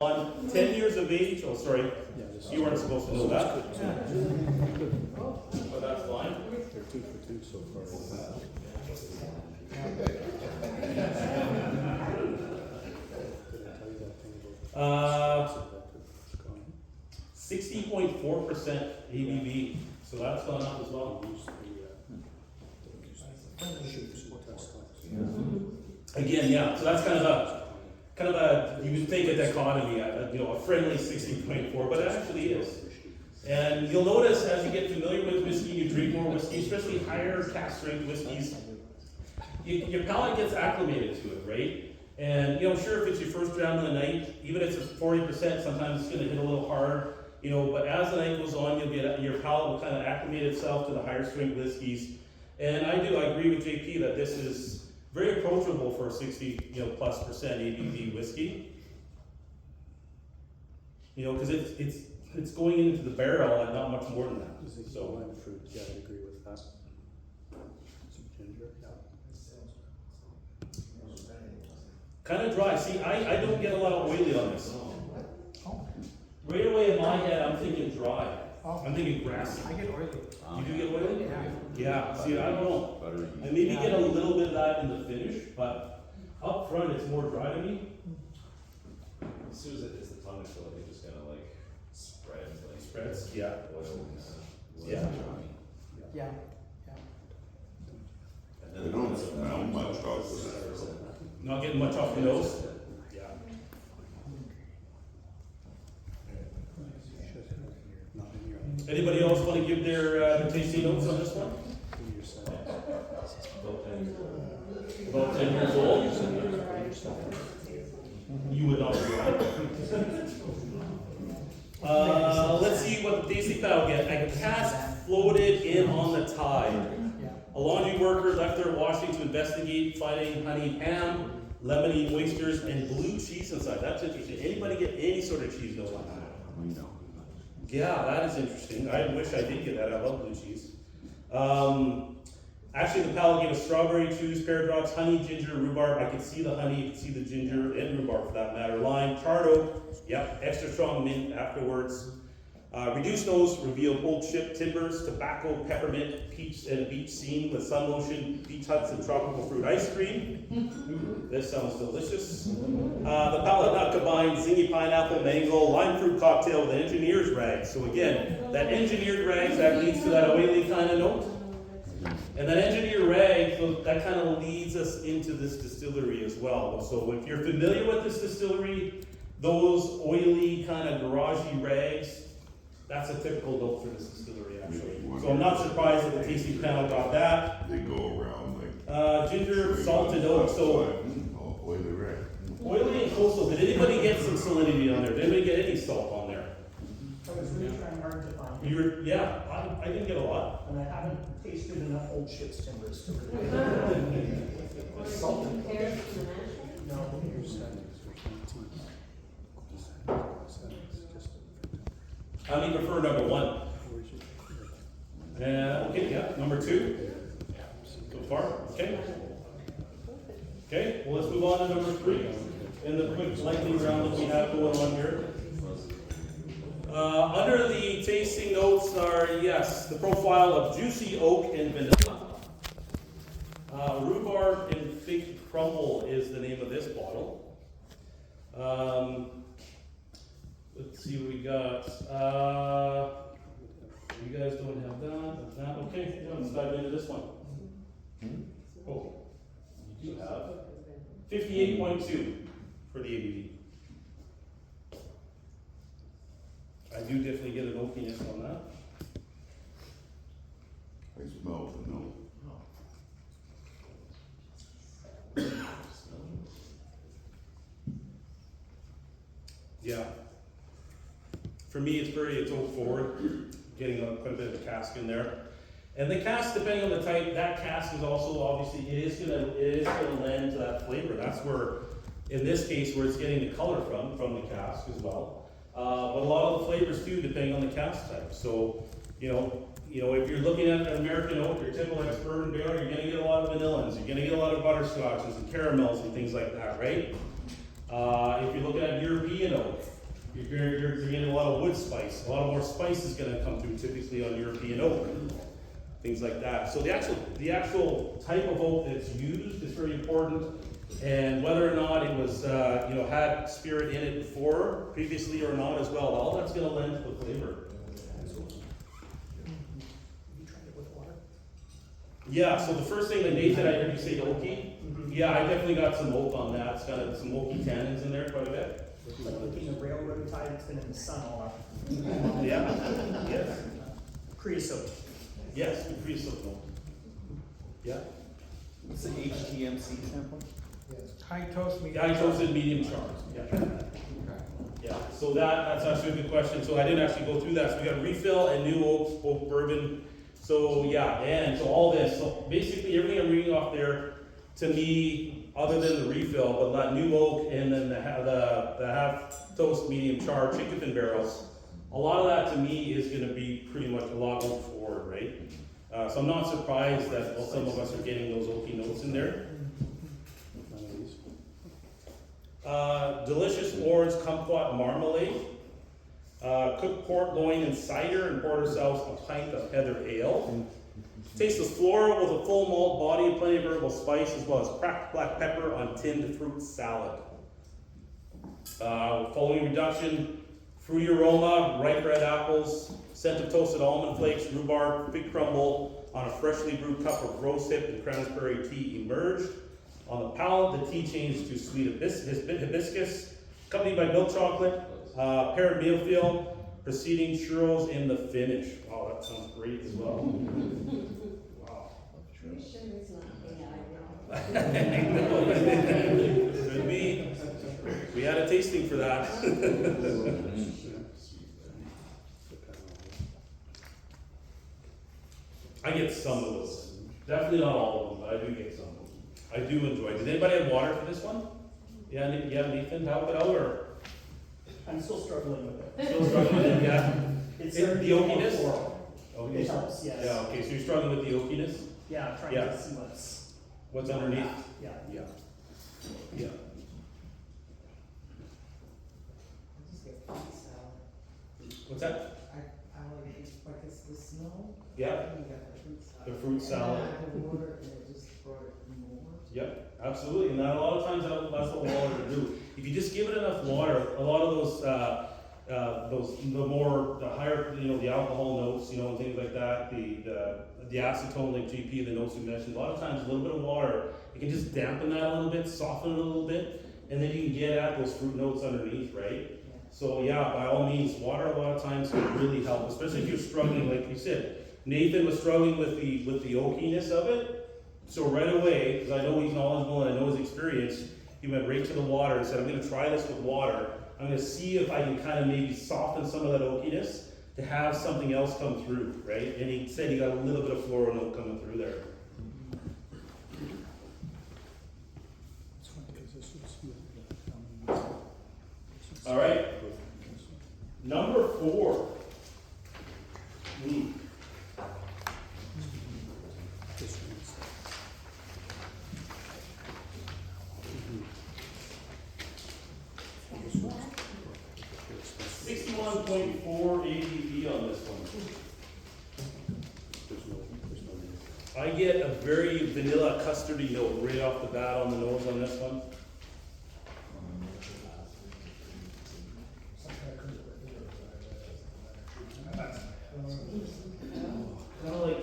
On 10 years of age, oh sorry, you weren't supposed to know that. But that's fine. They're 2 for 2 so far. 60.4% ABV, so that's gone up as well. Again, yeah, so that's kind of a, you would think a dichotomy, a friendly 60.4, but it actually is. And you'll notice as you get familiar with whiskey, you drink more whiskey, especially higher cask strength whiskeys, your palate gets acclimated to it, right? And sure, if it's your first dram of the night, even if it's 40%, sometimes it's going to hit a little hard, but as the night goes on, your palate will kind of acclimate itself to the higher strength whiskeys. And I agree with JP that this is very approachable for a 60 plus percent ABV whiskey. Because it's going into the barrel and not much more than that. So lime fruit, yeah, I agree with that. Some ginger, yeah. kind of dry. See, I don't get a lot of oily on this. Right away in my head, I'm thinking dry. I'm thinking grassy. I get oily. You do get oily? Yeah. Yeah, see, I don't know. I maybe get a little bit of that in the finish, but up front it's more dry to me. As soon as it hits the tongue, I feel like it just kind of like spreads. Like Spreads, yeah. Oil. Yeah. Yeah. And They don't smell much off Not getting much off the nose. Yeah. Anybody else want to give their tasting notes on this one? About 10 years old. You would not be right. Let's see what the tasting panel get. A cask floated in on the tide. A laundry worker left their washing to investigate, finding honey ham, lemony oysters, and blue cheese inside. That's interesting. Anybody get any sort of cheese note on that? Yeah, that is interesting. I wish I did get that. I love blue cheese. Actually, the palate gave us strawberry, chews, pear drops, honey, ginger, rhubarb. I could see the honey, you could see the ginger, and rhubarb for that matter. Lime, charred oak, yep, extra strong mint afterwards. Reduced nose revealed old chip timbers, tobacco, peppermint, peach, and a beach scene with sun lotion, beach huts, and tropical fruit ice cream. Ooh, this sounds delicious. The palate nut combined zingy pineapple, mango, lime fruit cocktail with an engineer's rag. So again, that engineered rag, that leads to that oily kind of note. And that engineered rag, so that kind of leads us into this distillery as well. So if you're familiar with this distillery, those oily kind of garagey rags, that's a typical note for this distillery, actually. So I'm not surprised that the tasting panel got that. They go around like. Ginger, salt, and oak. So Oily red. oily and coastal. Did anybody get some salinity on there? Did anybody get any salt on there? I was really trying hard to find it, You were, yeah, I didn't get a lot. and I haven't tasted enough old ship's timbers to really. Salt and no. I only prefer number one. Okay, yeah, number two. So far, okay. Okay, well, let's move on to number three. In the quick lightning round that we have going on here. Under the tasting notes are, yes, the profile of juicy oak and vanilla. Rhubarb and fig crumble is the name of this bottle. Let's see what we got. You guys don't have that. Okay, yeah, let's dive into this one. Oh, you do have 58.2 for the ABV. I do definitely get an oakiness on that. I smell vanilla. Yeah. For me, it's oak forward, getting quite a bit of a cask in there. And the cask, depending on the type, that cask is also obviously, it is gonna lend to that flavor. That's where, in this case, where it's getting the color from the cask as well. But a lot of the flavors too, depending on the cask type. So, if you're looking at an American oak, your typical bourbon barrel, you're gonna get a lot of vanillins, you're gonna get a lot of butterscotches and caramels and things like that, right? If you're looking at European oak, you're getting a lot of wood spice. A lot more spice is gonna come through typically on European oak, things like that. So the actual type of oak that's used is very important, and whether or not it was, had spirit in it previously or not as well, all that's gonna lend to the flavor. You tried it with water? Yeah, so the first thing that Nathan, I heard you say oaky. Yeah, I definitely got some oak on that. It's got some oaky tannins in there quite a bit. Like looking at railroad tie that's been in the sun all up. Yeah, yes, Creosote. yes, creosote oak. Yeah. What's the HTMC sample? High toast medium. Yeah, I toasted medium char. Yeah. Yeah, so that's actually a good question. So I didn't actually go through that. So we got refill and new oak bourbon. So yeah, and so all this. So basically everything I'm reading off there, to me, other than the refill, but that new oak and then the half toast medium char chicken fin barrels, a lot of that to me is going to be pretty much a lot oak forward, right? So I'm not surprised that some of us are getting those oaky notes in there. Delicious orange kumquat marmalade. Cooked pork loin and cider, and poured ourselves a pint of heather ale. Taste is floral with a full malt body and plenty of herbal spice, as well as cracked black pepper on tinned fruit salad. Following reduction, fruity aroma, ripe red apples, scent of toasted almond flakes, rhubarb, fig crumble on a freshly brewed cup of rose hip and cranberry tea emerged. On the palate, the tea changed to sweet hibiscus, accompanied by milk chocolate, pear mealfield, preceding churros in the finish. Wow, that sounds great as well. Wow. You sure it's not AI? Could be. We had a tasting for that. I get some of those. Definitely not all of them, but I do get some. I do enjoy it. Did anybody have water for this one? Yeah, Nathan, help it out, or I'm still struggling with it. still struggling with it? Yeah. It's The oakiness? It Okay. helps, yes. Yeah, okay, so you're struggling with the oakiness? Yeah, trying Yeah. to see What's underneath? Yeah. Yeah. Yeah. Just get fruit salad. What's that? I like it, like it's the snow. Yeah, And you got the fruit salad. the fruit salad. And then I had water and it just brought it more. Yep, absolutely, and that, a lot of times that's what water to do. If you just give it enough water, a lot of those, the higher, the alcohol notes, and things like that, the acetone, like GP, the notes we mentioned, a lot of times a little bit of water, it can just dampen that a little bit, soften it a little bit, and then you can get at those fruit notes underneath, right? So yeah, by all means, water a lot of times can really help, especially if you're struggling, like you said. Nathan was struggling with the oakiness of it. So right away, because I know he's knowledgeable and I know his experience, he went right to the water and said, I'm going to try this with water. I'm going to see if I can kind of maybe soften some of that oakiness to have something else come through, right? And he said he got a little bit of floral note coming through there. All right, number 4. What? 61.4 ABV on this one. I get a very vanilla custardy note right off the bat on the nose on this one. Kind of like,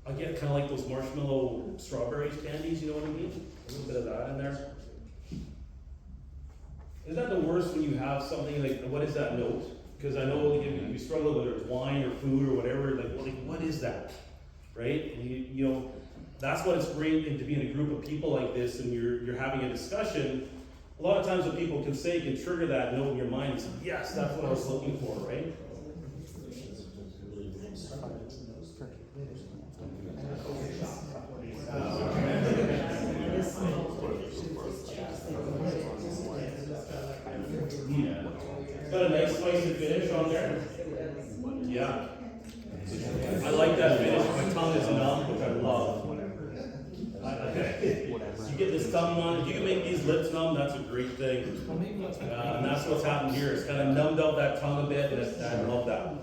I get kind of like those marshmallow strawberries candies, you know what I mean? A little bit of that in there. Is that the worst when you have something like, what is that note? Because I know you struggle whether it's wine or food or whatever, like what is that? Right? And you know, that's what it's great to be in a group of people like this and you're having a discussion. A lot of times what people can say can trigger that note in your mind and say, yes, that's what I was looking for, right? It's got a nice spicy finish on there. Yeah. I like that finish. My tongue is numb, which I love. You get this tongue on. If you can make these lips numb, what's happened here. It's kind of numbed out that tongue a bit, and I love that.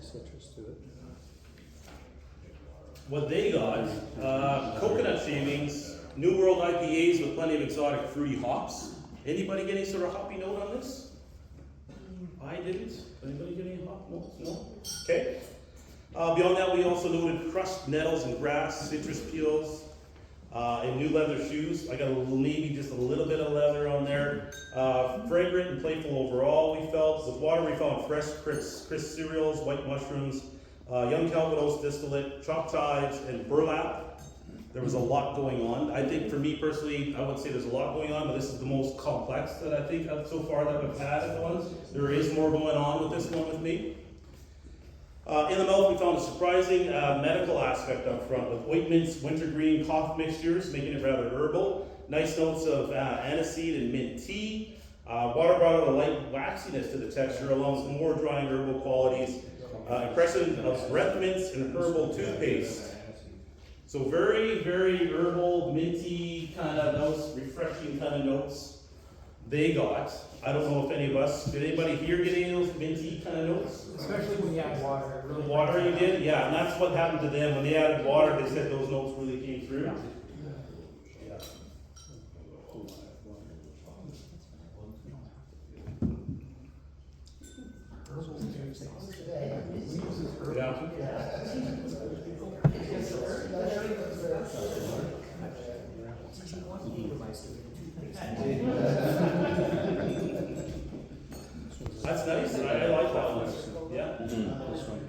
Citrus to it. What they got, coconut shavings, New World IPAs with plenty of exotic fruity hops. Anybody get any sort of hoppy note on this? I didn't. Anybody get any hop notes? No? Okay. Beyond that, we also noted crushed nettles and grass, citrus peels, and new leather shoes. I got maybe just a little bit of leather on there. Fragrant and playful overall, we felt. With water, we found fresh, crisp cereals, white mushrooms, young Calvados distillate, chopped chives, and burlap. There was a lot going on. I think for me personally, I would say there's a lot going on, but this is the most complex that I think of so far that I've had at once. There is more going on with this one with me. In the mouth, we found a surprising medical aspect up front with ointments, wintergreen, cough mixtures, making it rather herbal. Nice notes of aniseed and mint tea. Water brought out a light waxiness to the texture, along with more drying herbal qualities. Impression of breath mints and herbal toothpaste. So very, very herbal, minty kind of notes, refreshing kind of notes they got. I don't know if any of us, did anybody here get any of those minty kind of notes? Especially when you add water, it really. Water you did? Yeah, and that's what happened to them. When they added water, they said those notes really came through. Yeah. That's nice. I like that one. Yeah. This one.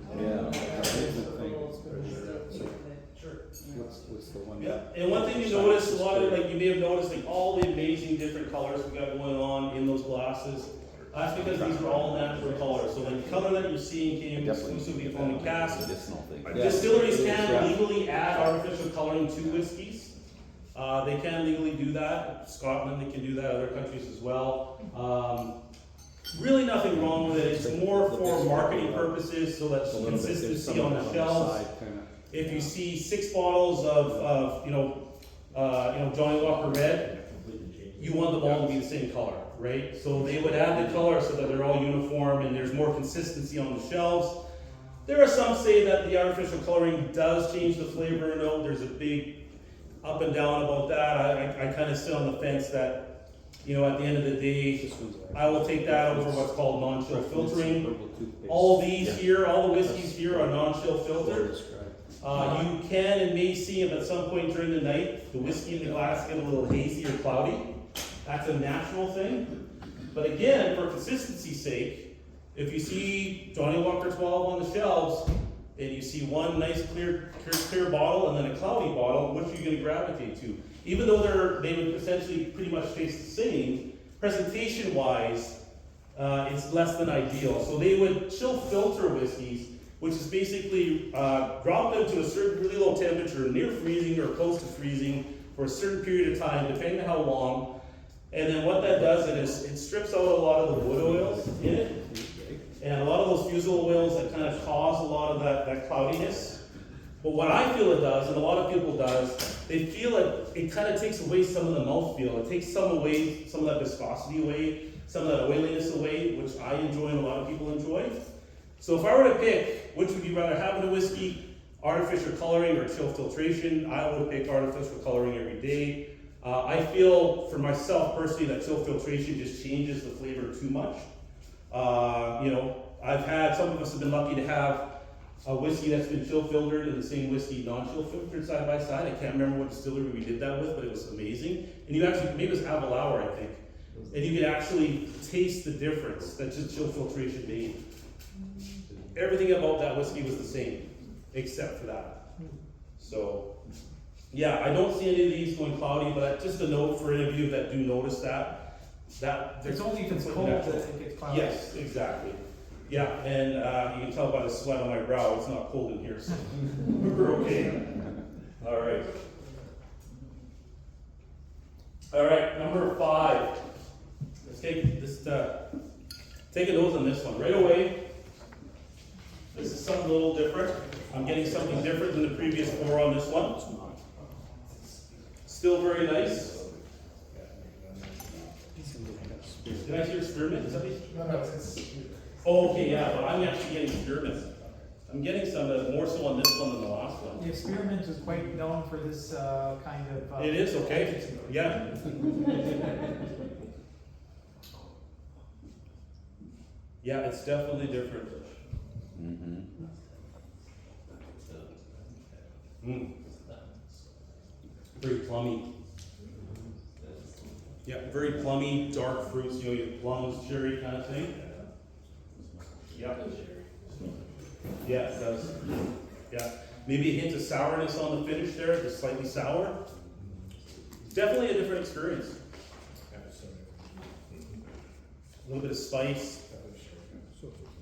What's the one? Yeah. And one thing you notice, a lot of, like, you may have noticed, like, all the amazing different colors we got going on in those glasses. That's because these are all natural colors. So the color that you're seeing came exclusively from the cask. Distilleries can legally add artificial coloring to whiskeys. They can legally do that. Scotland, they can do that. Other countries as well. Really nothing wrong with it. It's more for marketing purposes, so that's consistency on the shelves. If you see 6 bottles of Johnny Walker Red, you want them all to be the same color, right? So they would add the color so that they're all uniform and there's more consistency on the shelves. There are some say that the artificial coloring does change the flavor note. There's a big up and down about that. I kind of sit on the fence that, at the end of the day, I will take that over what's called non-chill filtering. All these here, all the whiskeys here are non-chill filtered. You can and may see them at some point during the night, the whiskey in the glass get a little hazy or cloudy. That's a natural thing. But again, for consistency's sake, if you see Johnny Walker 12 on the shelves, and you see one nice clear bottle and then a cloudy bottle, which are you going to gravitate to? Even though they would essentially pretty much taste the same, presentation-wise, it's less than ideal. So they would chill filter whiskeys, which is basically drop them to a certain really low temperature, near freezing or close to freezing, for a certain period of time, depending on how long. And then what that does is it strips out a lot of the wood oils in it, and a lot of those fusel oils that kind of cause a lot of that cloudiness. But what I feel it does, and a lot of people does, they feel like it kind of takes away some of the mouthfeel. It takes some of that viscosity away, some of that oiliness away, which I enjoy and a lot of people enjoy. So if I were to pick, which would you rather have in a whiskey, artificial coloring or chill filtration, I would pick artificial coloring every day. I feel, for myself personally, that chill filtration just changes the flavor too much. Some of us have been lucky to have a whiskey that's been chill filtered and the same whiskey non-chill filtered side by side. I can't remember what distillery we did that with, but it was amazing. And you actually, maybe it was Avalauer, I think. And you could actually taste the difference that just chill filtration made. Everything about that whiskey was the same, except for that. So, yeah, I don't see any of these going cloudy, but just a note for any of you that do notice that It's only if it's cold that it gets cloudy. Yes, exactly. Yeah, and you can tell by the sweat on my brow, it's not cold in here, so we're okay. All right. All right, number 5. Let's take a nose on this one right away. This is something a little different. I'm getting something different than the previous 4 on this one. Still very nice. Did I hear spearmint? Is that what Oh, okay, yeah, but I'm actually getting spearmint. I'm getting some more so on this one than the last one. The experiment is quite known for this kind of. It is, okay, yeah. Yeah, it's definitely different. Mm. Very plummy. Yeah, very plummy, dark fruits, you know, your plums, cherry kind of thing. Yeah. Yeah, it does. Yeah. Maybe a hint of sourness on the finish there, just slightly sour. Definitely a different experience. A little bit of spice.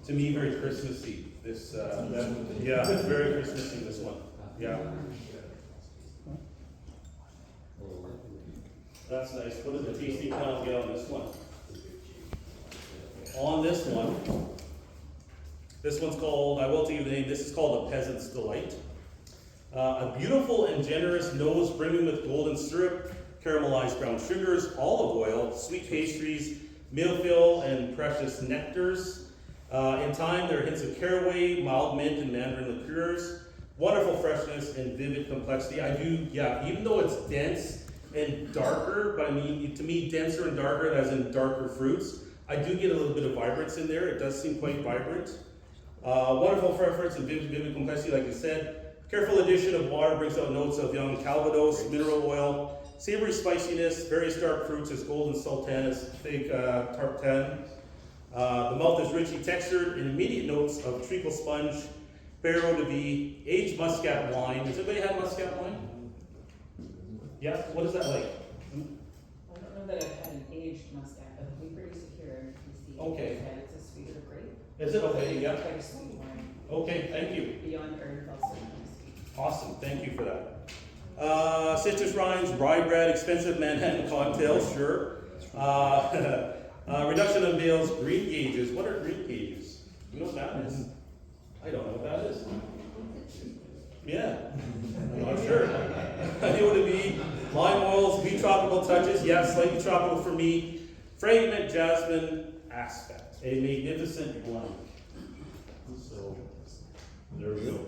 To me, very Christmassy. This, yeah, very Christmassy, this one. Yeah. That's nice. What did the tasting panel get on this one? On this one, this one's called, I will tell you the name, this is called a Peasant's Delight. A beautiful and generous nose brimming with golden syrup, caramelized brown sugars, olive oil, sweet pastries, millefeuille, and precious nectars. In time, there are hints of caraway, mild mint, and mandarin liqueurs. Wonderful freshness and vivid complexity. I do, yeah, even though it's dense and darker, but I mean, to me, denser and darker, as in darker fruits, I do get a little bit of vibrance in there. It does seem quite vibrant. Wonderful preference and vivid complexity, like I said. Careful addition of water brings out notes of young Calvados, mineral oil, savory spiciness, various dark fruits as golden sultanas, fig tartane. The mouth is richly textured and immediate notes of treacle sponge, Barreau de Vie, aged muscat wine. Has anybody had muscat wine? Yeah, what is that like? I don't know that I've had an aged muscat, but we produce it here in BC. Okay. And it's a sweeter grape. Is it okay? Yeah. Quite a sweet wine. Okay, thank you. Beyond Ernfeld, certainly sweet. Awesome, thank you for that. Citrus rinds, rye bread, expensive Manhattan cocktails, sure. Reduction of males, green gauges. What are green gauges? You know what that is? I don't know what that is. Yeah, I'm not sure. I know what it be. Lime oils, wheat tropical touches. Yeah, slightly tropical for me. Fragrant jasmine aspect. A magnificent blend. So, there we go.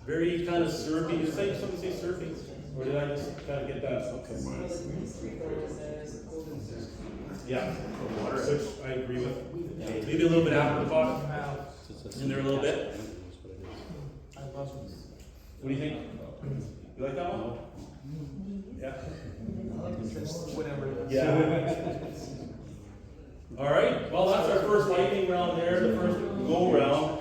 Very kind of syrupy. Did somebody say syrupy? Or did I just kind of get that? Okay. Yeah, which I agree with. Maybe a little bit apricot in there a little bit. I love it. What do you think? You like that one? Yeah. Whatever. Yeah. All right. Well, that's our first lightning round there. The first go round.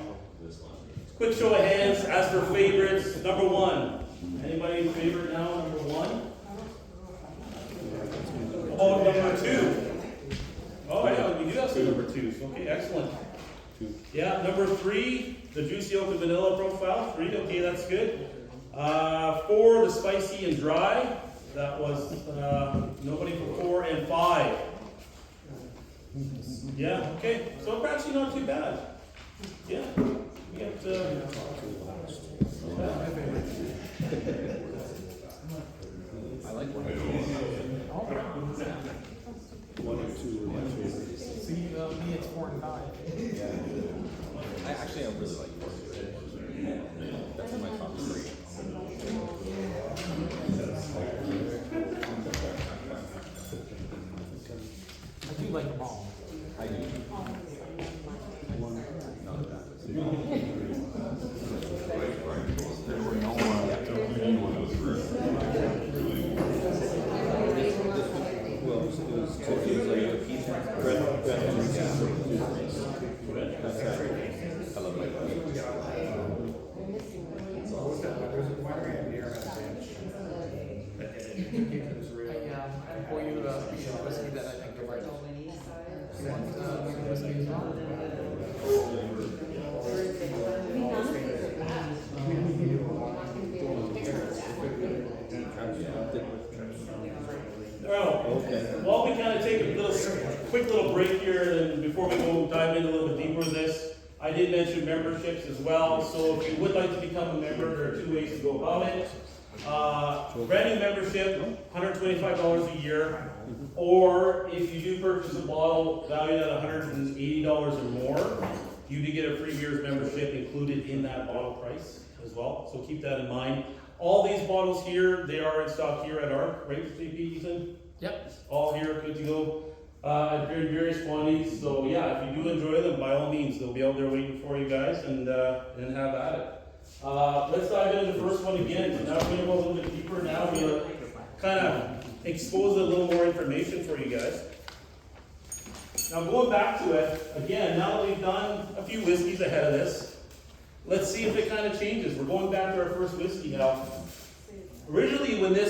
Quick show of hands. As for favorites, number 1. Anybody favorite now? Number 1. Oh, number 2. Oh yeah, we do have some number 2s. Okay, excellent. Yeah, number 3, the juicy oak and vanilla profile. 3. Okay, that's good. 4, the spicy and dry. That was nobody for 4 and 5. Yeah. Okay. So it's actually not too bad. Yeah. We got. I like one. 1 and 2 were my favorites. See, me, it's 4 and 5. Yeah. I really like 4. That's in my top 3. I do like them all. I do. Not bad. There were no anyone was really Well, it was like a peach bread. That's right. I love my bread. I pour you a piece of whiskey that I think you'll like. You want whiskey as well? Okay. Well, we kind of take a quick little break here, and before we go dive in a little bit deeper with this, I did mention memberships as well, so if you would like to become a member, there are two ways to go about it. Brand new membership, $125 a year, or if you do purchase a bottle valued at $180 or more, you do get a free year's membership included in that bottle price as well, so keep that in mind. All these bottles here, they are in stock here at ARC, right, JP, Ethan? Yep. All here, good to go, in various quantities, so yeah, if you do enjoy them, by all means, they'll be out there waiting for you guys, and have at it. Let's dive into the first one again, so now we're gonna go a little bit deeper, now we'll kind of expose a little more information for you guys. Now going back to it, again, now that we've done a few whiskeys ahead of this, let's see if it kind of changes. We're going back to our first whiskey now. Originally, when I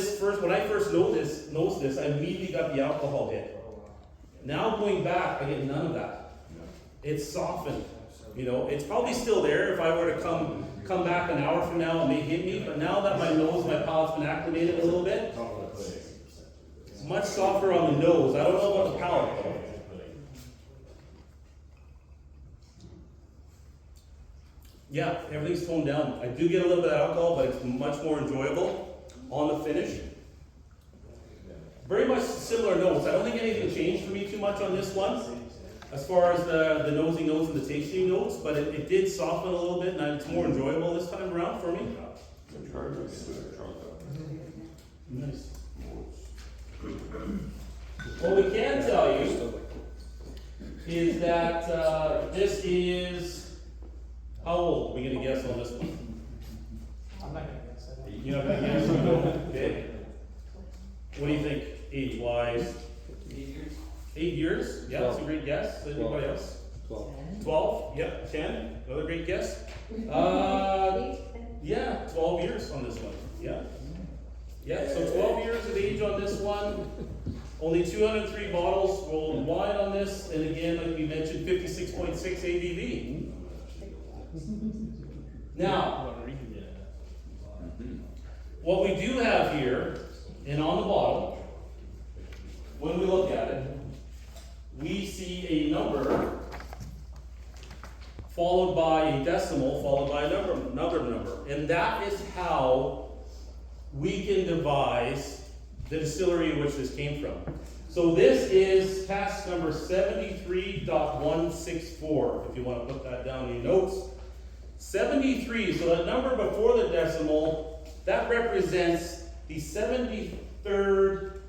first noticed this, I immediately got the alcohol hit. Now going back, I get none of that. It's softened. You know, it's probably still there if I were to come back an hour from now, it may hit me, but now that my palate's been acclimated a little bit, it's much softer on the nose. I don't know about the palate though. Yeah, everything's toned down. I do get a little bit of alcohol, but it's much more enjoyable on the finish. Very much similar notes. I don't think anything changed for me too much on this one, as far as the nosy notes and the tasting notes, but it did soften a little bit, and it's more enjoyable this time around for me. Nice. What we can tell you is that this is, how old? Are we gonna guess on this one? I'm not gonna guess that. You're not gonna guess? Okay. What do you think, age-wise? 8 years. 8 years? Yeah, that's a great guess. Anybody else? 12? Yep, 10. Another great guess. Yeah, 12 years on this one. Yeah. Yeah, so 12 years of age on this one. Only 203 bottles rolled wide on this, and again, like we mentioned, 56.6 ABV. Now, what we do have here, and on the bottle, when we look at it, we see a number followed by a decimal, followed by another number. And that is how we can devise the distillery in which this came from. So this is cask number 73.164, if you want to put that down in your notes. 73, so that number before the decimal, that represents the 73rd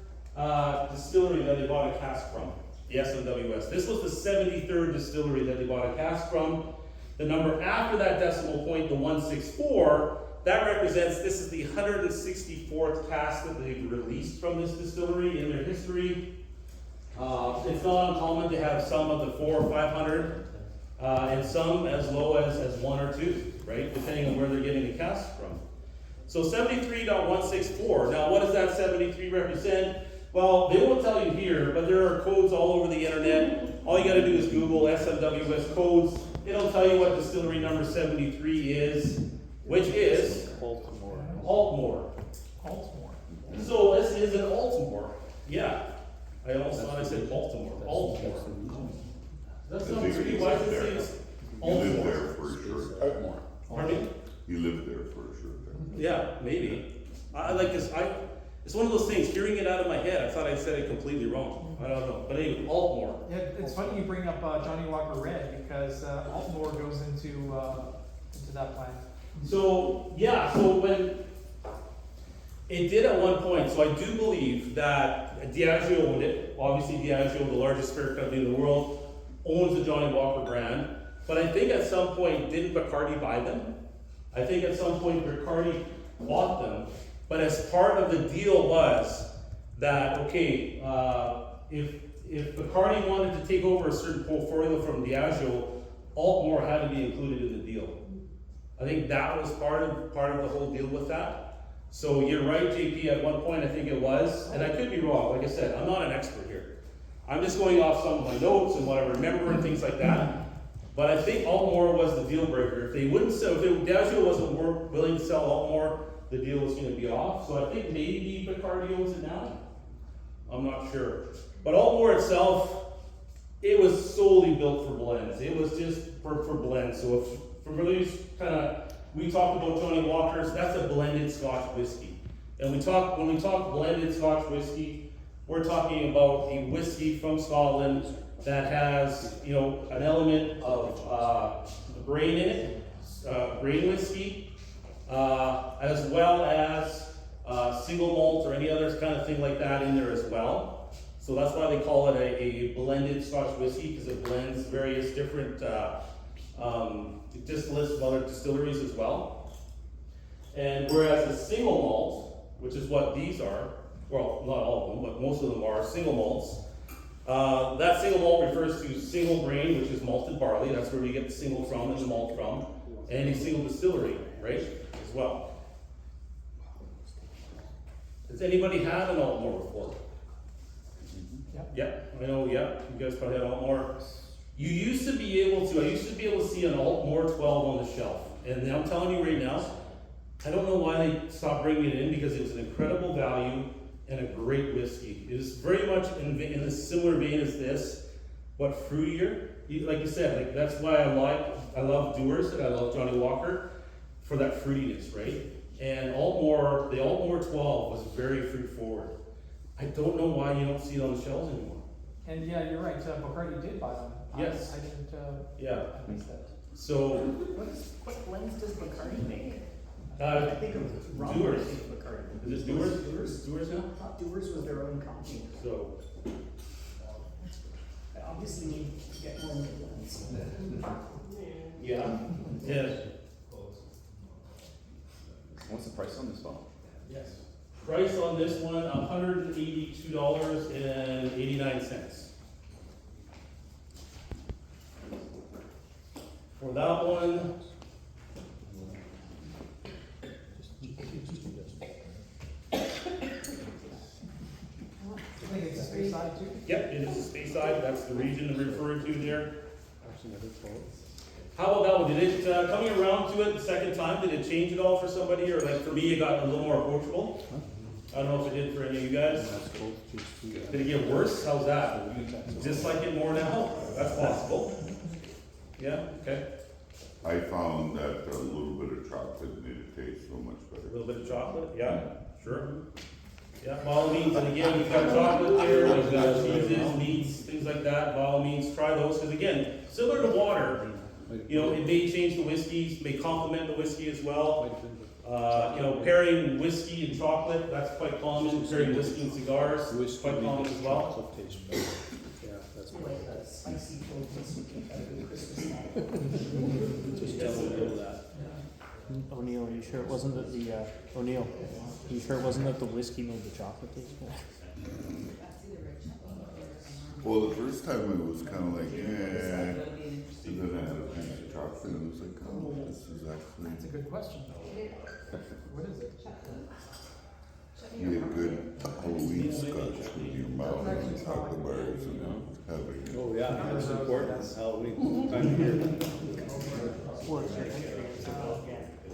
distillery that they bought a cask from, the SMWS. This was the 73rd distillery that they bought a cask from. The number after that decimal point, the 164, that represents, this is the 164th cask that they've released from this distillery in their history. It's not uncommon to have some of the 400 or 500, and some as low as 1 or 2, right? Depending on where they're getting the cask from. So 73.164. Now, what does that 73 represent? Well, they won't tell you here, but there are codes all over the internet. All you got to do is Google SMWS codes. It'll tell you what distillery number 73 is, which is Altmore. So this is an Altmore. Yeah. I almost thought I said Baltimore. Altmore. That's not pretty. Why does it say it's You lived Altmore? there for a short time. Pardon me? You lived there for a short time. Yeah, maybe. I like this. It's one of those things. Hearing it out of my head, I thought I said it completely wrong. I don't know. But anyway, Altmore. Yeah, it's funny you bring up Johnny Walker Red because Altmore goes into that plant. So yeah, so when it did at one point, so I do believe that Diageo owned it. Obviously, Diageo, the largest spirit company in the world, owns the Johnny Walker brand. But I think at some point, didn't Bacardi buy them? I think at some point Bacardi bought them. But as part of the deal was that, okay, if Bacardi wanted to take over a certain portfolio from Diageo, Altmore had to be included in the deal. I think that was part of the whole deal with that. So you're right, JP, at one point I think it was, and I could be wrong, like I said, I'm not an expert here. I'm just going off some of my notes and what I remember and things like that. But I think Altmore was the deal breaker. If they wouldn't sell, if Diageo wasn't willing to sell Altmore, the deal was going to be off. So I think maybe Bacardi owns it now. I'm not sure. But Altmore itself, it was solely built for blends. It was just for blends. So if, for these we talked about Johnny Walker's, that's a blended Scotch whiskey. And when we talk blended Scotch whiskey, we're talking about a whiskey from Scotland that has, you know, an element of grain in it, grain whiskey, as well as single malt or any other kind of thing like that in there as well. So that's why they call it a blended Scotch whiskey, because it blends various different distillates from other distilleries as well. And whereas a single malt, which is what these are, well, not all of them, but most of them are single malts. That single malt refers to single grain, which is malted barley. That's where we get the single from and the malt from. And a single distillery, right, as well. Does anybody have an Altmore before? Yep, I know, yeah, you guys probably had Altmore. I used to be able to see an Altmore 12 on the shelf. And I'm telling you right now, I don't know why they stopped bringing it in, because it was an incredible value and a great whiskey. It is very much in a similar vein as this, but fruitier. Like you said, like that's why I love Dewar's and I love Johnny Walker for that fruitiness, right? And Altmore, the Altmore 12 was very fruit forward. I don't know why you don't see it on the shelves anymore. And yeah, you're right, Bacardi did buy them. Yes. I didn't, Yeah. I missed that. So, What blends does Bacardi make? I uh, think of rum Dewar's. making Bacardi. Is it Dewar's? Dewar's? Dewar's now? I thought Dewar's was their own company. So, I obviously need to get more new blends. yeah. Yeah. What's the price on this bottle? Yes. Price on this one, $182.89. For that one, I think it's a space side too. yep, it is a space side. That's the region I'm referring to there. How about that one? Did it, coming around to it the second time, did it change at all for somebody? Or like for me, it got a little more approachable? I don't know if it did for any of you guys. Did it get worse? How's that? You dislike it more now? That's possible. Yeah, okay. I found that a little bit of chocolate made it taste so much A better. little bit of chocolate, yeah, sure. Yeah, by all means, and again, we've got chocolate there, we've got cheeses, meats, things like that. By all means, try those, because again, similar to water, you know, it may change the whiskeys, may complement the whiskey as well. You know, pairing whiskey and chocolate, that's quite common. Pairing whiskey and cigars, quite common as well. Like a spicy focus, we can have a Christmas night. O'Neill, are you sure it wasn't that the, O'Neill, you sure it wasn't that the whiskey made the chocolate taste good? Well, the first time it was kind of like, yeah, and then I had a piece of chocolate and it was like, oh, this is actually, That's a good question. What is it? you get good Halloween scotch with your mouth and chocolate bars and having. Oh, yeah, that's important, Halloween, time of year.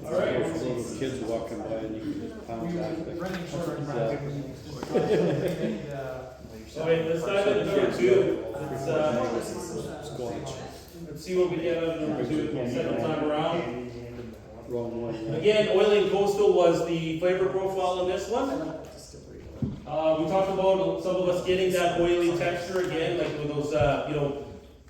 All right. Little kids walking by and you can just pound back. We're running short on time. Okay, let's dive into number two. Let's see what we get out of number two the second time around. Wrong one. Yeah. Again, Oiling Coastal was the flavor profile on this one. We talked about some of us getting that oily texture again, like with those, you know,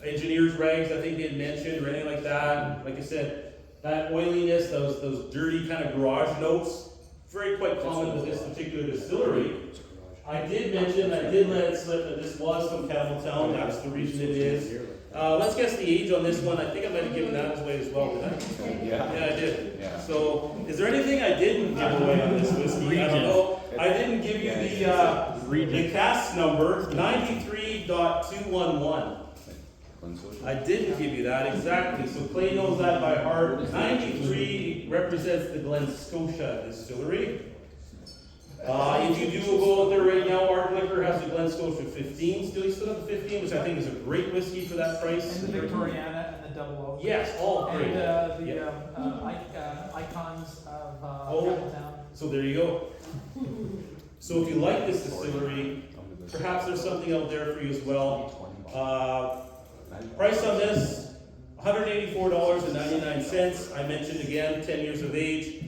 engineer's rags, I think they had mentioned, or anything like that. Like I said, that oiliness, those dirty kind of garage notes, very quite common with this particular distillery. I did mention, I did let it slip that this was from Campbelltown, that's the region it is. Let's guess the age on this one. I think I might have given that away as well, didn't I? Yeah. Yeah, I did. Yeah. So, is there anything I didn't give away on this whiskey? I don't know. I didn't give you the cask number, 93.211. I didn't give you that, exactly. So Clay knows that by heart. 93 represents the Glen Scotia Distillery. If you do go out there right now, Art Liquor has the Glen Scotia 15, still have the 15, which I think is a great whiskey for that price. And the Victoriana and the Double Oak. Yes, all great. And the Yeah. icons of Oh. Campbelltown. So there you go. So if you like this distillery, perhaps there's something out there for you as well. Price on this, $184.99. I mentioned again, 10 years of age.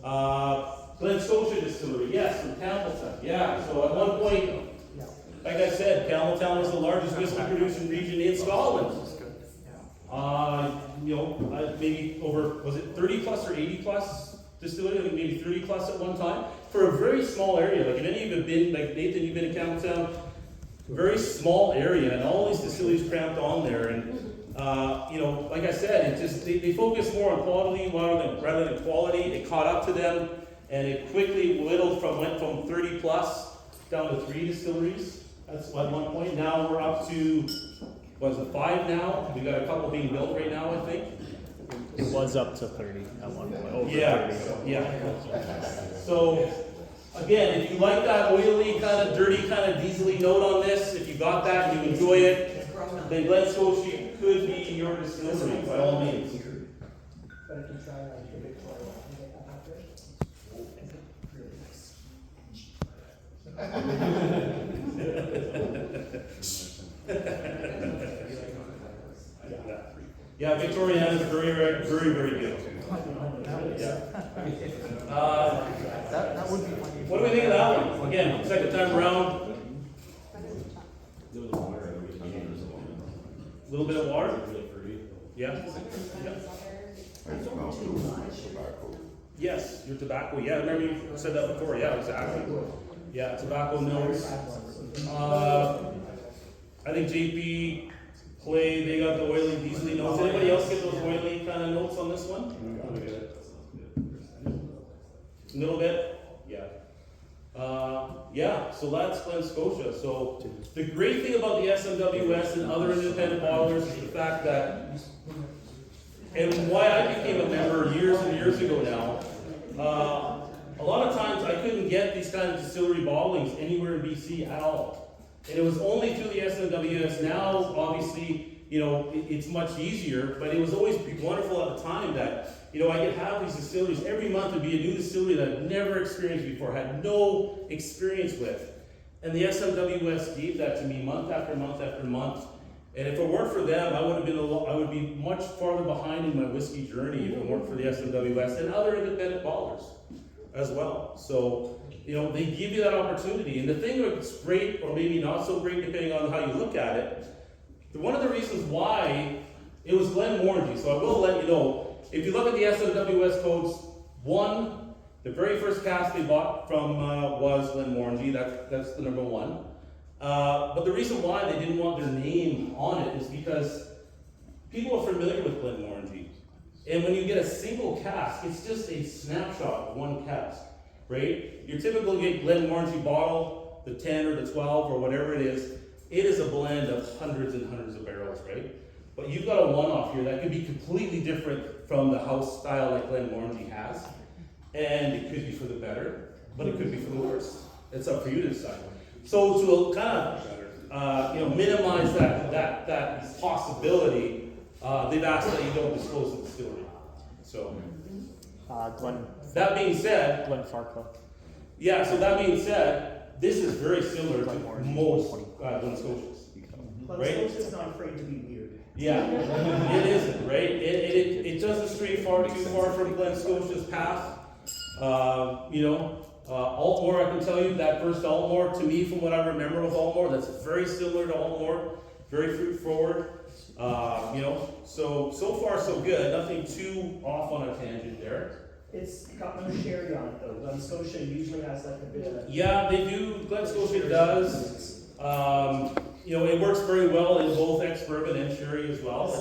Glen Scotia Distillery, yes, from Campbelltown. Yeah, so at one point, like I said, Campbelltown was the largest whiskey producing region in Scotland. Maybe over, was it 30 plus or 80 plus distillery? I think maybe 30 plus at one time. For a very small area, like if any of you have been, like Nathan, you've been in Campbelltown, very small area, and all these distilleries cramped on there. And like I said, it just they focus more on quality rather than quality. It caught up to them, and it quickly went from 30 plus down to 3 distilleries. That's at one point. Now we're up to, what is it, 5 now? We got a couple being built right now, I think. It was up to 30 at one point. Over 30. Yeah. So again, if you like that oily, kind of dirty, kind of diesely note on this, if you got that and you enjoy it, then Glen Scotia could be your distillery by all means. But if you try like the Victoria, you get that out there. Really nice. Yeah, Victoria is very, very, very, very good. Yeah. That would be funny. What do we think of that one? Again, second time around, There was water every time there was a woman. a little bit of water. Really fruity. Yeah. I smell tobacco. Yes, your tobacco. Yeah, remember you said that before. Yeah, exactly. Yeah, tobacco notes. I think JP Clay, they got the oily, diesely notes. Anybody else get those oily kind of notes on this one? A little bit? Yeah. So that's Glen Scotia. So the great thing about the SMWS and other independent bottlers is the fact that, and why I became a member years and years ago now, a lot of times I couldn't get these kind of distillery bottlings anywhere in BC at all. And it was only through the SMWS. Now, obviously, it's much easier, but it was always wonderful at the time that, I could have these distilleries. Every month would be a new distillery that I'd never experienced before, had no experience with. And the SMWS gave that to me month after month after month. And if it weren't for them, I would be much farther behind in my whiskey journey if it weren't for the SMWS and other independent bottlers as well. So, they give you that opportunity. And the thing that's great, or maybe not so great, depending on how you look at it, one of the reasons why it was Glenmorangie. So I will let you know, if you look at the SMWS codes, the very first cask they bought from was Glenmorangie. That's the number one. But the reason why they didn't want their name on it is because people are familiar with Glenmorangie. And when you get a single cask, it's just a snapshot of one cask, right? Your typical Glenmorangie bottle, the 10 or the 12 or whatever it is a blend of hundreds and hundreds of barrels, right? But you've got a one-off here that could be completely different from the house style that Glenmorangie has. And it could be for the better, but it could be for the worse. It's up for you to decide. So to kind of minimize that possibility, they've asked that you don't disclose the distillery. So Glen that being said, Farcla. yeah. So that being said, this is very similar to most Glen Scotias, right? Glen Scotia's not afraid to be weird. Yeah, it isn't, right? It doesn't stray too far from Glen Scotia's path. Altmore, I can tell you, that first Altmore, to me, from what I remember with Altmore, that's very similar to Altmore, very fruit forward. So far so good, nothing too off on a tangent there. It's got no sherry on it though. Glen Scotia usually has like a bit of. Yeah, they do, Glen Scotia does. It works very well in both ex-bourbon and sherry as well.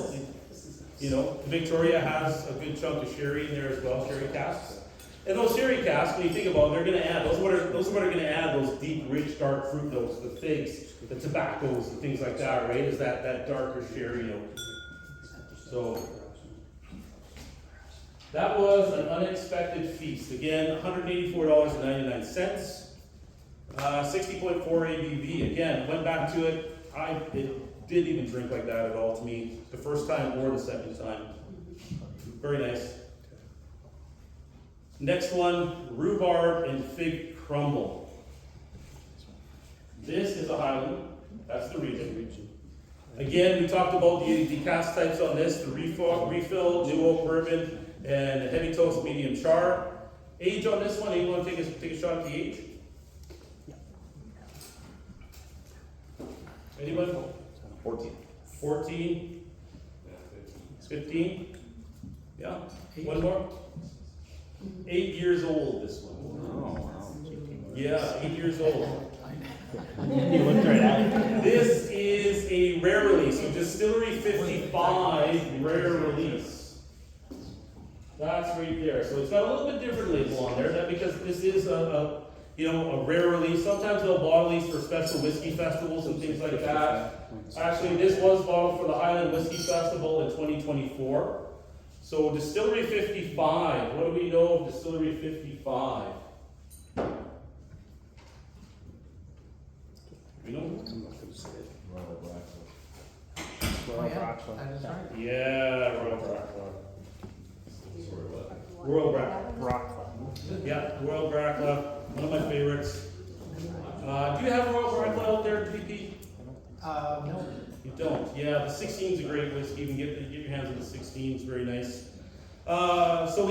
Victoria has a good chunk of sherry in there as well, sherry casks. And those sherry casks, when you think about it, they're going to add, those are what are going to add those deep, rich, dark fruit notes, the figs, the tobaccos, and things like that, right? Is that darker sherry note. So, that was an unexpected feast. Again, $184.99. 60.4 ABV. Again, went back to it. It didn't even drink like that at all to me. The first time or the second time. Very nice. Next one, rhubarb and fig crumble. This is a Highland. That's the region. Again, we talked about the cask types on this, the refill, new oak bourbon, and the heavy toast, medium char. Age on this one, anyone take a shot at the age? Anybody? 14. 14? 15? Yeah, one more? 8 years old, this one. Oh, wow. Yeah, 8 years old. You looked right at it. This is a rare release, so Distillery 55 rare release. That's right there. So it's got a little bit different label on there, that because this is a rare release. Sometimes they'll bottle these for special whiskey festivals and things like that. Actually, this was bottled for the Highland Whiskey Festival in 2024. So Distillery 55, what do we know of Distillery 55? You know? I'm not gonna say it. Oh, yeah, that is right. Yeah, Royal Brackla. Sorry, what? Royal Brackla. Rock. Yeah, Royal Brackla, one of my favorites. Do you have Royal Brackla out there, DP? No. You don't? Yeah, the 16 is a great whiskey. You can get your hands on the 16, it's very nice. So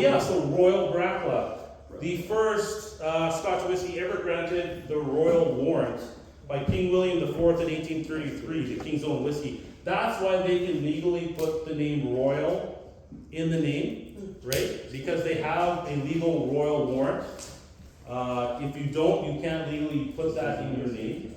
Royal Brackla, the first Scotch whiskey ever granted the royal warrant by King William IV in 1833, the King's Own whiskey. That's why they can legally put the name Royal in the name, right? Because they have a legal royal warrant. If you don't, you can't legally put that in your name.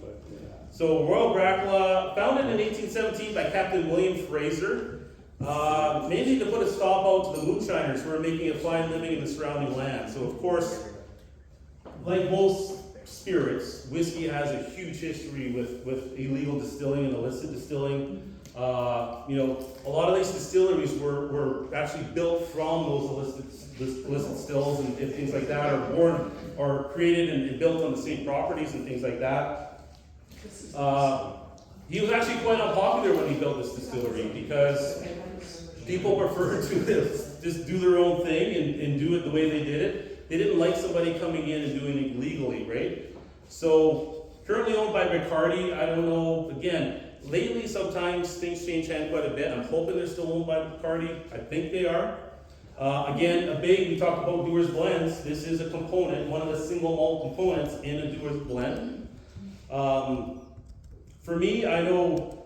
So Royal Brackla, founded in 1817 by Captain William Fraser, mainly to put a stop out to the moonshiners who are making a fine living in the surrounding land. So of course, like most spirits, whiskey has a huge history with illegal distilling and illicit distilling. A lot of these distilleries were actually built from those illicit stills and things like that, or born or created and built on the same properties and things like that. He was actually quite unpopular when he built this distillery because people preferred to just do their own thing and do it the way they did it. They didn't like somebody coming in and doing it legally, right? So, currently owned by Bacardi, I don't know, again, lately sometimes things change hand quite a bit. I'm hoping they're still owned by Bacardi. I think they are. Again, we talked about Dewar's blends. This is a component, one of the single malt components in a Dewar's blend. For me, I know,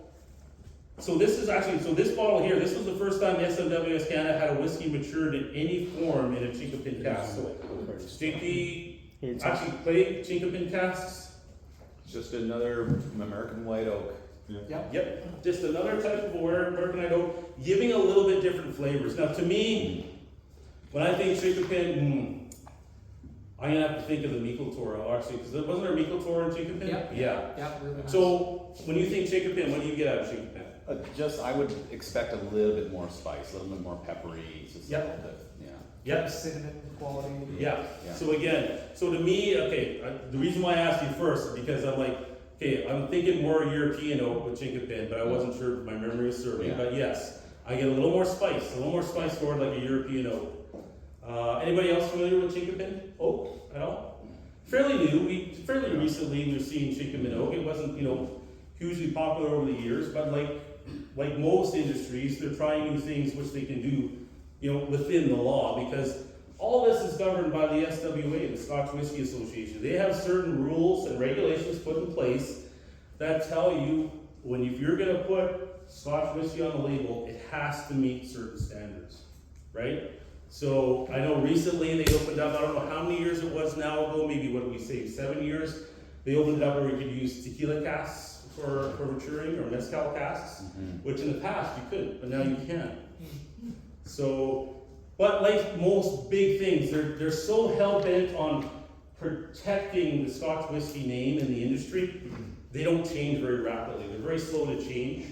this bottle here, this was the first time SMWS Canada had a whiskey matured in any form in a Chinkapin cask. So, JP actually played Chinkapin casks. It's just another American white oak. Yep, just another type of American white oak, giving a little bit different flavors. Now, to me, when I think Chinkapin, I'm gonna have to think of the Mikel Toro, actually, because wasn't there a Mikel Toro in Chinkapin? Yeah. Yeah, really nice. So, when you think Chinkapin, what do you get out of Chinkapin? I would expect a little bit more spice, a little bit more peppery, just a Yep. little bit, yeah. Yep. Cinnamon quality. Yeah. Yeah. So again, to me, the reason why I asked you first is because I'm like, I'm thinking more European oak with Chinkapin, but I wasn't sure if my memory was serving. Yeah. But yes, I get a little more spice forward like a European oak. Anybody else familiar with Chinkapin oak at all? Fairly new. Fairly recently we've seen Chinkapin oak. It wasn't hugely popular over the years, but like most industries, they're trying new things which they can do within the law, because all this is governed by the SWA, the Scotch Whisky Association. They have certain rules and regulations put in place that tell you if you're going to put Scotch whiskey on the label, it has to meet certain standards, right? So I know recently they opened up, I don't know how many years it was now ago, maybe 7 years, they opened it up where you could use tequila casks for maturing, or mezcal casks, which in the past you couldn't, but now you can. So, but like most big things, they're so hell-bent on protecting the Scotch whiskey name in the industry, they don't change very rapidly. They're very slow to change,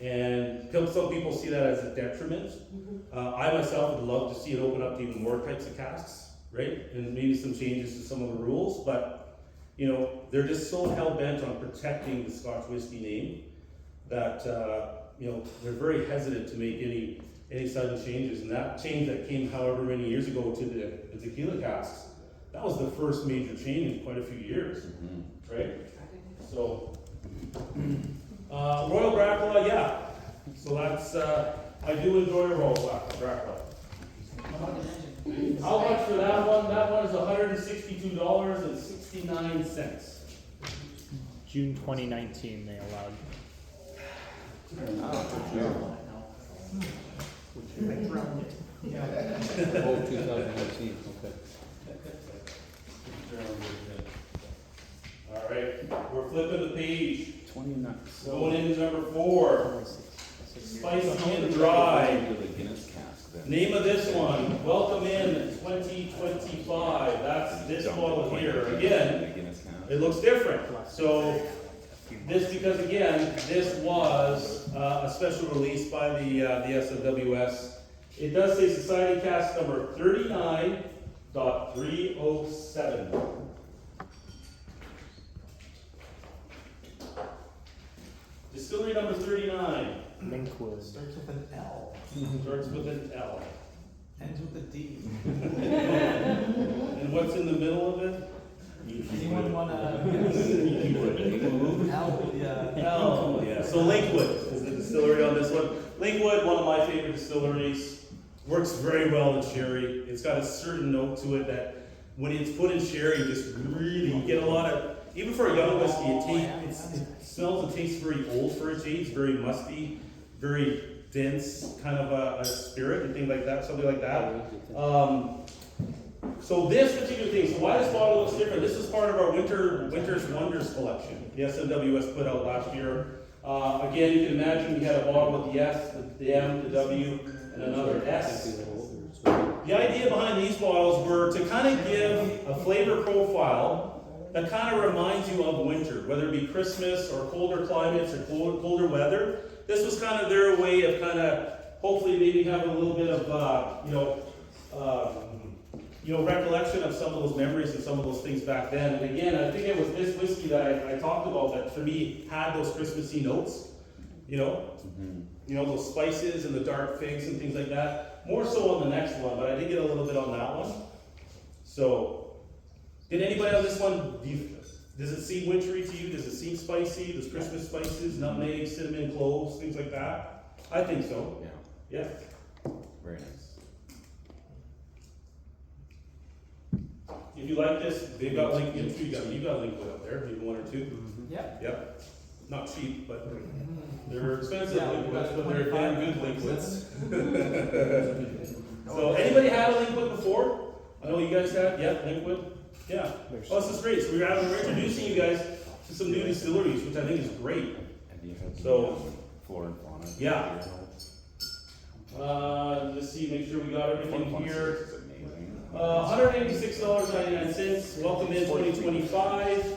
and some people see that as a detriment. I myself would love to see it open up to even more types of casks, right? And maybe some changes to some of the rules, but they're just so hell-bent on protecting the Scotch whiskey name that they're very hesitant to make any sudden changes. And that change that came however many years ago to the tequila casks, that was the first major change in quite a few years, right? So, Royal Dracula, yeah. So that's, I do enjoy Royal Dracula. How much for that one? That one is $162.69. June 2019 they allowed. Oh, 2019, okay. All right, we're flipping the page. 29. Going into number 4, spicy and dry. Guinness cask then. Name of this one, Welcome in 2025. That's this model here. Again, Guinness cask. it looks different. So this, because again, this was a special release by the SMWS. It does say Society Cask number 39.307. Distillery number 39. Linkwood. Starts with an L, Starts with an L. ends with a D. And what's in the middle of it? Anyone wanna L, yeah. Oh, yeah. So Linkwood is the distillery on this one. Linkwood, one of my favorite distilleries. Works very well in sherry. It's got a certain note to it that when it's put in sherry, you just really you get a lot of, even for a young whiskey, it smells and tastes very old for its age, very musty, very dense, kind of a spirit and things like that, something like that. So this particular thing, so why this bottle looks different, this is part of our Winter's Wonders collection, the SMWS put out last year. Again, you can imagine we had a bottle with the S, the M, the W, and another S. The idea behind these bottles were to kind of give a flavor profile that kind of reminds you of winter, whether it be Christmas or colder climates or colder weather. This was kind of their way of kind of hopefully maybe having a little bit of recollection of some of those memories and some of those things back then. And again, I think it was this whiskey that I talked about that for me had those Christmassy notes. Those spices and the dark figs and things like that. More so on the next one, but I did get a little bit on that one. So, did anybody on this one, does it seem wintry to you? Does it seem spicy? Those Christmas spices, nutmeg, cinnamon, cloves, things like that? I think so. Yeah, Yeah. very nice. If you like this, they've got Linkwood too. You got Linkwood up there, maybe one or two. Yep. Yep. Not cheap, but they're expensive Yeah, liquids, but they're 25 damn good liquids. So anybody had a Linkwood before? I know you guys had. Yeah, Linkwood. Yeah. Oh, this is great. So we're introducing you guys to some new distilleries, which I think is great. And you have So- flora and fauna. Yeah. Let's see, make sure we got everything here. It's amazing. $186.99. Welcome in 2025.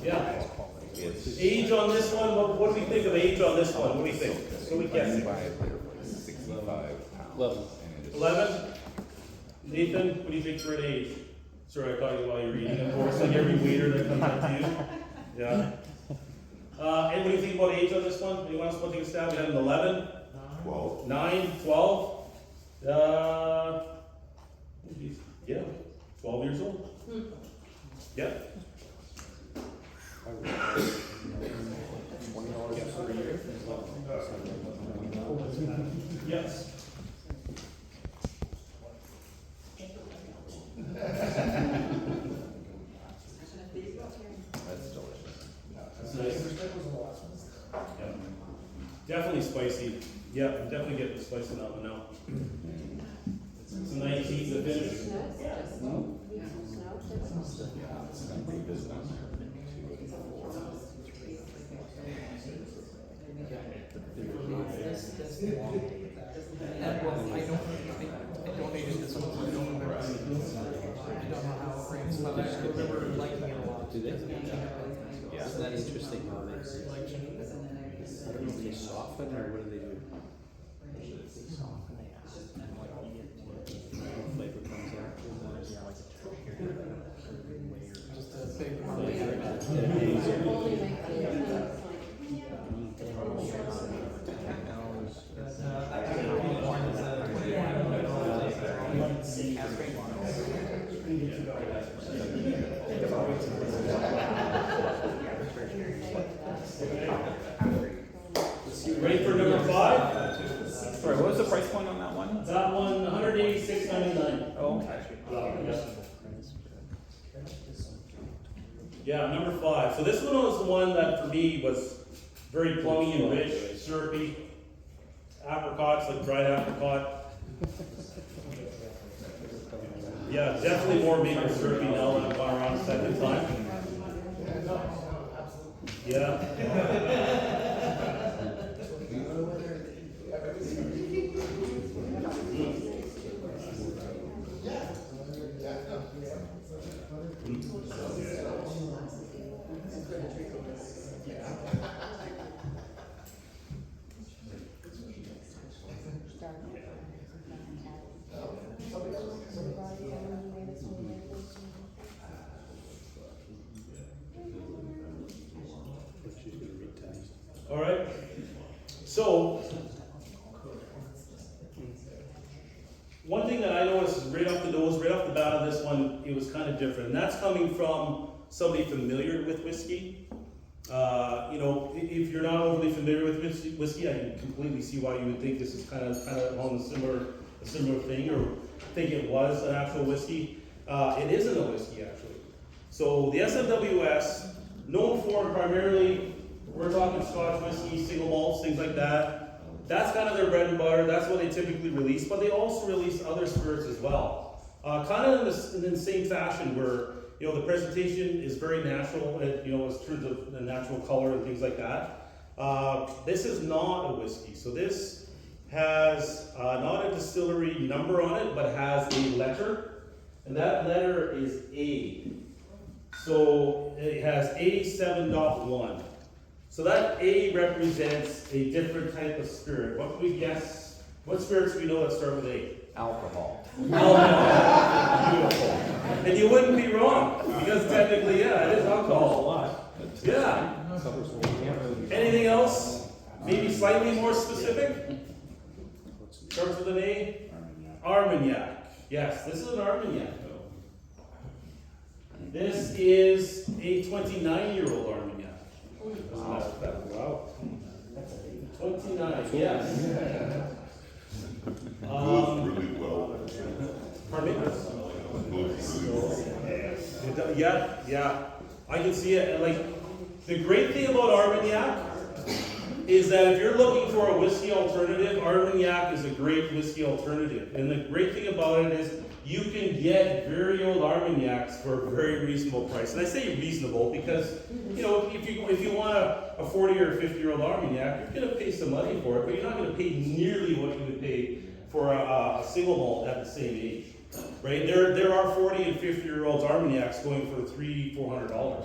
Yeah. It's Age on this one, what do we think of age on this one? What do we think? What are we guessing? 65 pounds. 11. And it is 11? Nathan, what do you think for an age? Sorry, I caught you while you were eating, of course, like every waiter that comes up to you. Yeah. And what do you think about age on this one? Anyone else want to take a stab? We had an 11? 12. 9, 12? Yeah, 12 years old. Yeah. Yes. That's delicious. That's nice. Yeah. Definitely spicy. Yeah, I'm definitely getting the spice on that one now. It's a 19 to finish. Yeah, it's got pretty good stuff. And well, I donated this one, so I don't remember. I don't know how it ranks, but I remember liking it a lot. Do they? Yeah. Isn't that interesting how they, I don't know if they soften or what do they do? Flavor comes out. Just a big amount of Ready for number 5? Sorry, what was the price point on that one? That one, $186.99. Oh, okay. Yeah, number 5. So this one was the one that for me was very plummy and rich, syrupy. Apricots, like dried apricot. Yeah, definitely more maple syrupy now that I've gone around a second time. Yeah. All right. So, one thing that I noticed is right off the nose, right off the bat of this one, it was kind of different. And that's coming from somebody familiar with whiskey. You know, if you're not overly familiar with whiskey, I can completely see why you would think this is kind of on a similar thing, or think it was an actual whiskey. It isn't a whiskey, actually. So the SMWS, known for primarily, we're talking Scotch whiskey, single malts, things like that. That's kind of their bread and butter. That's what they typically release, but they also release other spirits as well. Kind of in the same fashion where, you know, the presentation is very natural, you know, in terms of the natural color and things like that. This is not a whiskey. So this has not a distillery number on it, but has a letter, and that letter is A. So it has A7.1. So that A represents a different type of spirit. What can we guess? What spirits do we know that start with A? Alcohol. Alcohol. Beautiful. And you wouldn't be wrong, because technically, yeah, it is alcohol. Yeah. Anything else? Maybe slightly more specific? Starts with an A? Armagnac. Yes, this is an Armagnac. This is a 29-year-old Armagnac. Wow. 29, yes. Goes really well. Pardon me? Goes really well. Yeah, I can see it. And like, the great thing about Armagnac is that if you're looking for a whiskey alternative, Armagnac is a great whiskey alternative. And the great thing about it is you can get very old Armagnacs for a very reasonable price. And I say reasonable because, you know, if you want a 40 or 50-year-old Armagnac, you're going to pay some money for it, but you're not going to pay nearly what you would pay for a single malt at the same age, right? There are 40 and 50-year-olds Armagnacs going for $300-400,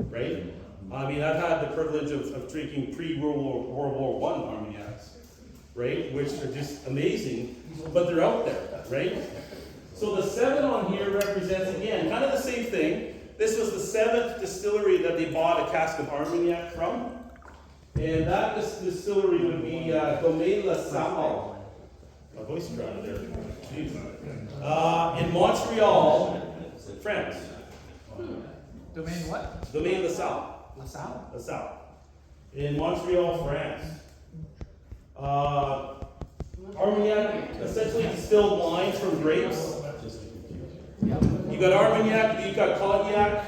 right? I mean, I've had the privilege of drinking pre-World War I Armagnacs, right? Which are just amazing, but they're out there, right? So the 7 on here represents, again, kind of the same thing. This was the 7th distillery that they bought a cask of Armagnac from. And that distillery would be Domaine La Salle. My voice is dry there. Jeez. In Montreal, France. Domain what? Domaine La Salle. LaSalle? La Salle. In Montreal, France. Armagnac, essentially distilled wine from grapes. You got Armagnac, you got Cognac.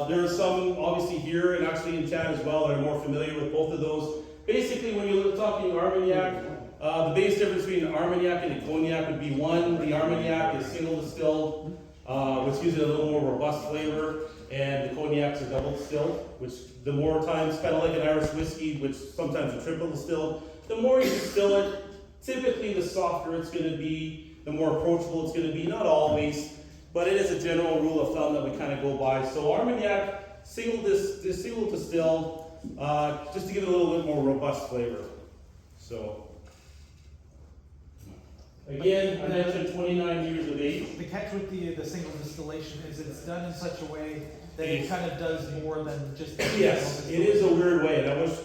There are some, obviously, here and actually in chat as well that are more familiar with both of those. Basically, when you're talking Armagnac, the biggest difference between Armagnac and a Cognac would be one, the Armagnac is single distilled, which gives it a little more robust flavor, and the Cognacs are double distilled, which the more times, kind of like an Irish whiskey, which sometimes are triple distilled, the more you distill it, typically the softer it's going to be, the more approachable it's going to be, not always, but it is a general rule of thumb that we kind of go by. So Armagnac, single distilled, just to give it a little bit more robust flavor. So, again, I mentioned 29 years of age. The catch with the single distillation is it's done in such a way that it kind of does more than just. Yes, it is a weird way, and I wish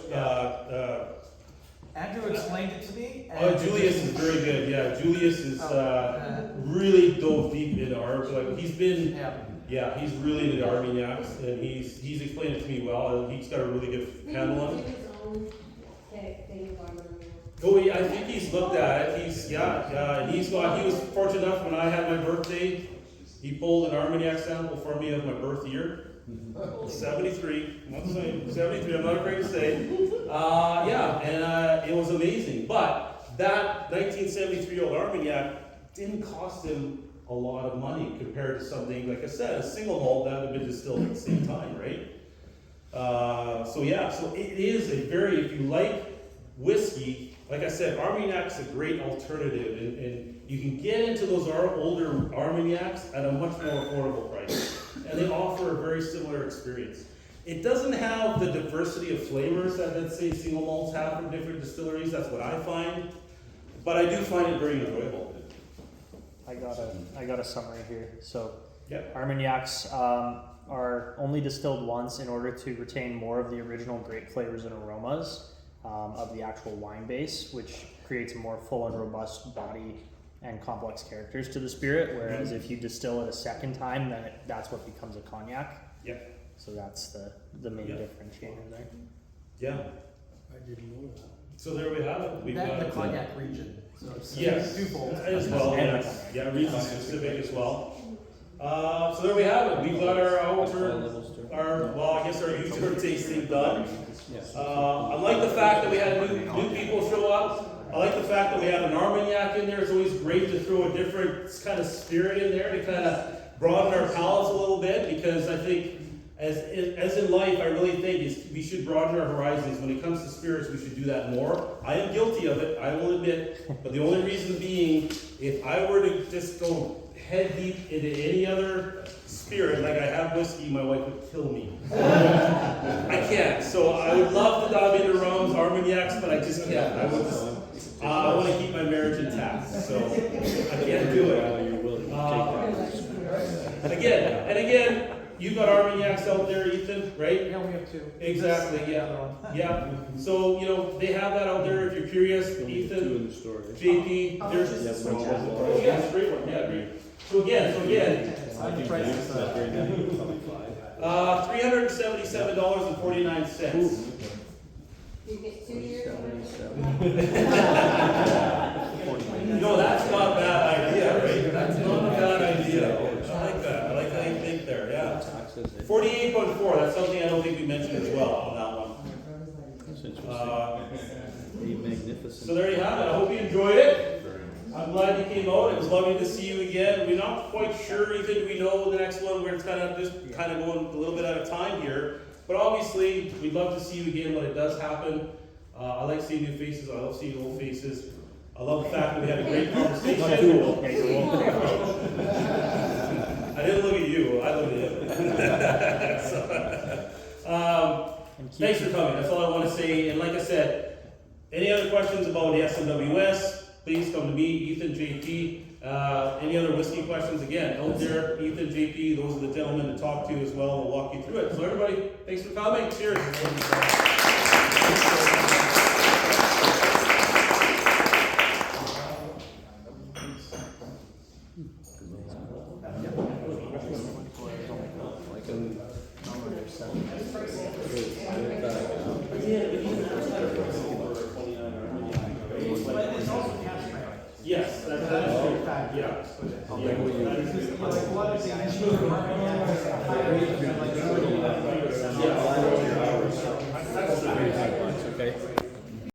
Andrew explained it to me. Julius is very good. Yeah, Julius is really dove deep into art. Like he's been, Yeah, he's really into the Armagnacs, and he's explained it to me well. He's got a really good handle on it. Oh, yeah, I think he's looked at it. And he was fortunate enough when I had my birthday, he pulled an Armagnac sample for me of my birth year. 73, I'm not saying 73, I'm not afraid to say. It was amazing. But that 1973-year-old Armagnac didn't cost him a lot of money compared to something, like I said, a single malt that would have been distilled at the same time, right? So it is a very, if you like whiskey, like I said, Armagnac's a great alternative, and you can get into those older Armagnacs at a much more affordable price, and they offer a very similar experience. It doesn't have the diversity of flavors that, let's say, single malts have from different distilleries. That's what I find, but I do find it very enjoyable. I got a summary here. So, Yep. Armagnacs are only distilled once in order to retain more of the original grape flavors and aromas of the actual wine base, which creates a more full and robust body and complex characters to the spirit. Whereas if you distill it a second time, then that's what becomes a cognac. Yep. So that's the main differentiator there. Yeah. I didn't know that. So there we have it. We've That got and the cognac region, so it's yes, twofold. as well. Yes. Yeah, region specific as well. So there we have it. We've got our user tasting done. I like the fact that we had new people show up. I like the fact that we had an Armagnac in there. It's always great to throw a different kind of spirit in there to kind of broaden our palates a little bit, because I think as in life, I really think we should broaden our horizons. When it comes to spirits, we should do that more. I am guilty of it, I will admit, but the only reason being, if I were to just go head deep into any other spirit, like I have whiskey, my wife would kill me. I can't. So I would love to dive into rums, Armagnacs, but I just can't. I want to keep my marriage intact, so I can't do it. Again, you've got Armagnacs out there, Ethan, right? Yeah, we have two. Exactly, yeah. So, they have that out there if you're curious. Ethan, JP, there's... Oh, yeah, it's a great one, yeah, great. So again, $377.49. You get 2 years. That's not a bad idea, right? That's not a bad idea. I like that. I like how you think there, yeah. 48.4, that's something I don't think we mentioned as well on that one. Magnificent. So there you have it. I hope you enjoyed it. I'm glad you came out. It was lovely to see you again. We're not quite sure, Ethan, we know the next one. We're kind of going a little bit at a time here. But obviously, we'd love to see you again when it does happen. I like seeing new faces. I love seeing old faces. I love the fact that we had a great conversation. I didn't look at you. I looked at him. Thanks for coming. That's all I want to say. And like I said, any other questions about the SMWS, please come to me, Ethan, JP. Any other whiskey questions? Again, out there, Ethan, JP, those are the gentlemen to talk to as well. We'll walk you through it. So everybody, thanks for coming. Cheers. Yes, that's true. Yeah. Yeah.